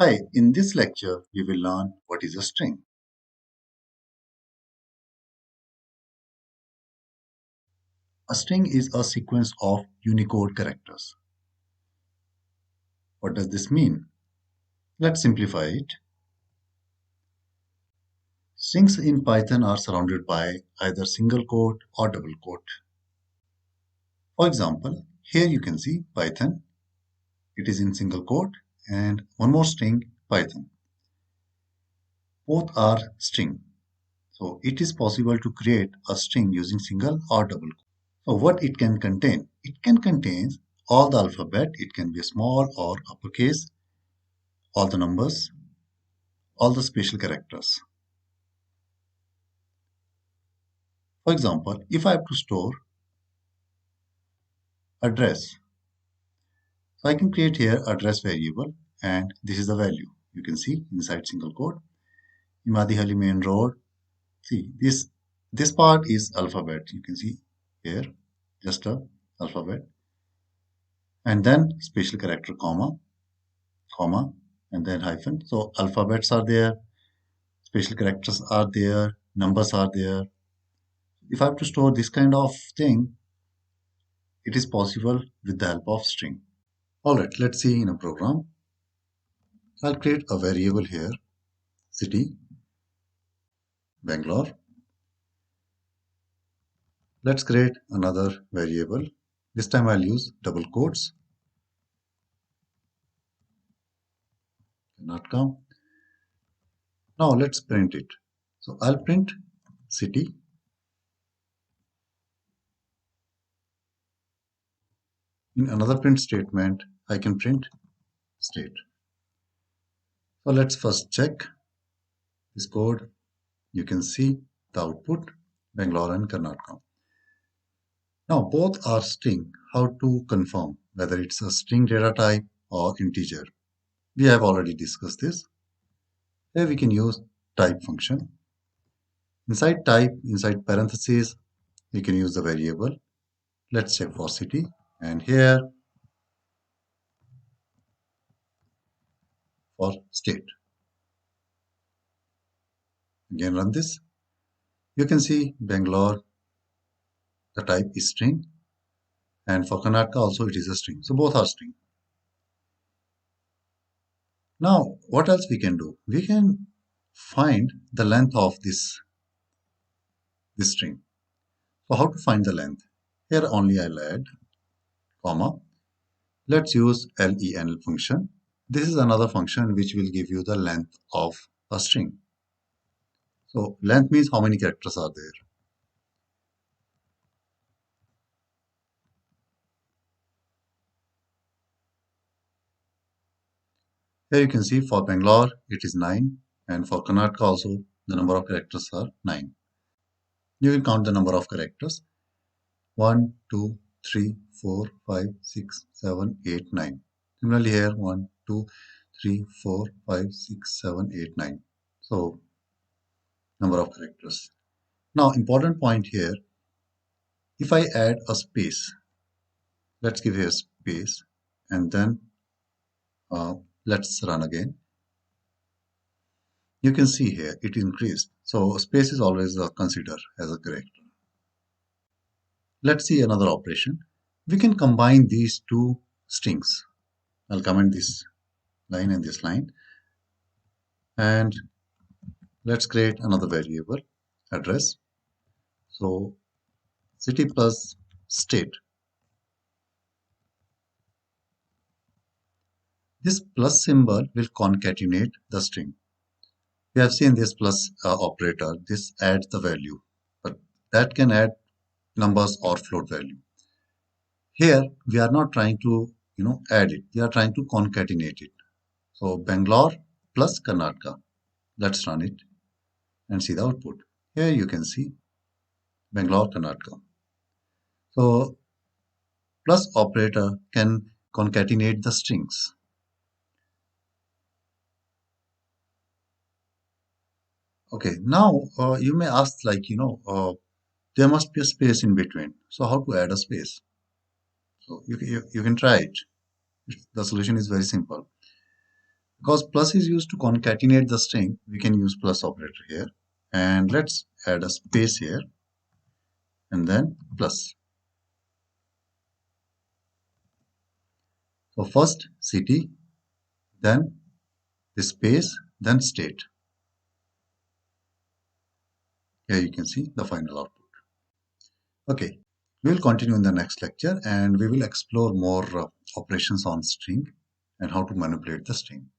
Hi, in this lecture, we will learn what is a string. A string is a sequence of Unicode characters. What does this mean? Let's simplify it. Strings in Python are surrounded by either single quote or double quote. For example, here you can see Python, it is in single quote, and one more string, Python. Both are string. So it is possible to create a string using single or double quote. So what it can contain? It can contain all the alphabet. It can be small or uppercase, all the numbers, all the special characters. For example, if I have to store address, so I can create here address variable and this is the value. You can see inside single quote, Imadi Hali main road. See this part is alphabet. You can see here just a alphabet and then special character comma and then hyphen. So alphabets are there, special characters are there, numbers are there. If I have to store this kind of thing, it is possible with the help of string. All right, let's see in a program. I'll create a variable here, city, Bangalore. Let's create another variable. This time I'll use double quotes, Karnataka. Now let's print it. So I'll print city. In another print statement, I can print state. So let's first check this code. You can see the output, Bangalore and Karnataka. Now both are string. How to confirm whether it's a string data type or integer? We have already discussed this. Here we can use type function. Inside type, inside parentheses, we can use the variable. Let's check for city. And here for state. Again run this. You can see Bangalore, the type is string. And for Karnataka also it is a string. So both are string. Now what else we can do? We can find the length of this string. So how to find the length? Here only I'll add comma. Let's use len function. This is another function which will give you the length of a string. So length means how many characters are there. Here you can see for Bangalore it is 9 and for Karnataka also the number of characters are 9. You will count the number of characters 1, 2, 3, 4, 5, 6, 7, 8, 9. Similarly here 1, 2, 3, 4, 5, 6, 7, 8, 9. So number of characters. Now important point here, if I add a space, let's give here space and then let's run again. You can see here it increased. So space is always considered as a character. Let's see another operation. We can combine these two strings. I'll comment this line and this line. And let's create another variable, address. So city plus state. This plus symbol will concatenate the string. We have seen this plus operator. This adds the value, but that can add numbers or float value. Here we are not trying to add it. We are trying to concatenate it. So Bangalore plus Karnataka. Let's run it and see the output. Here you can see Bangalore Karnataka. So plus operator can concatenate the strings. Okay, now you may ask there must be a space in between. So how to add a space? So you can try it. The solution is very simple. Because plus is used to concatenate the string, we can use plus operator here. And let's add a space here and then plus. So first city, then the space, then state. Here you can see the final output. Okay, we will continue in the next lecture and we will explore more operations on string and how to manipulate the string.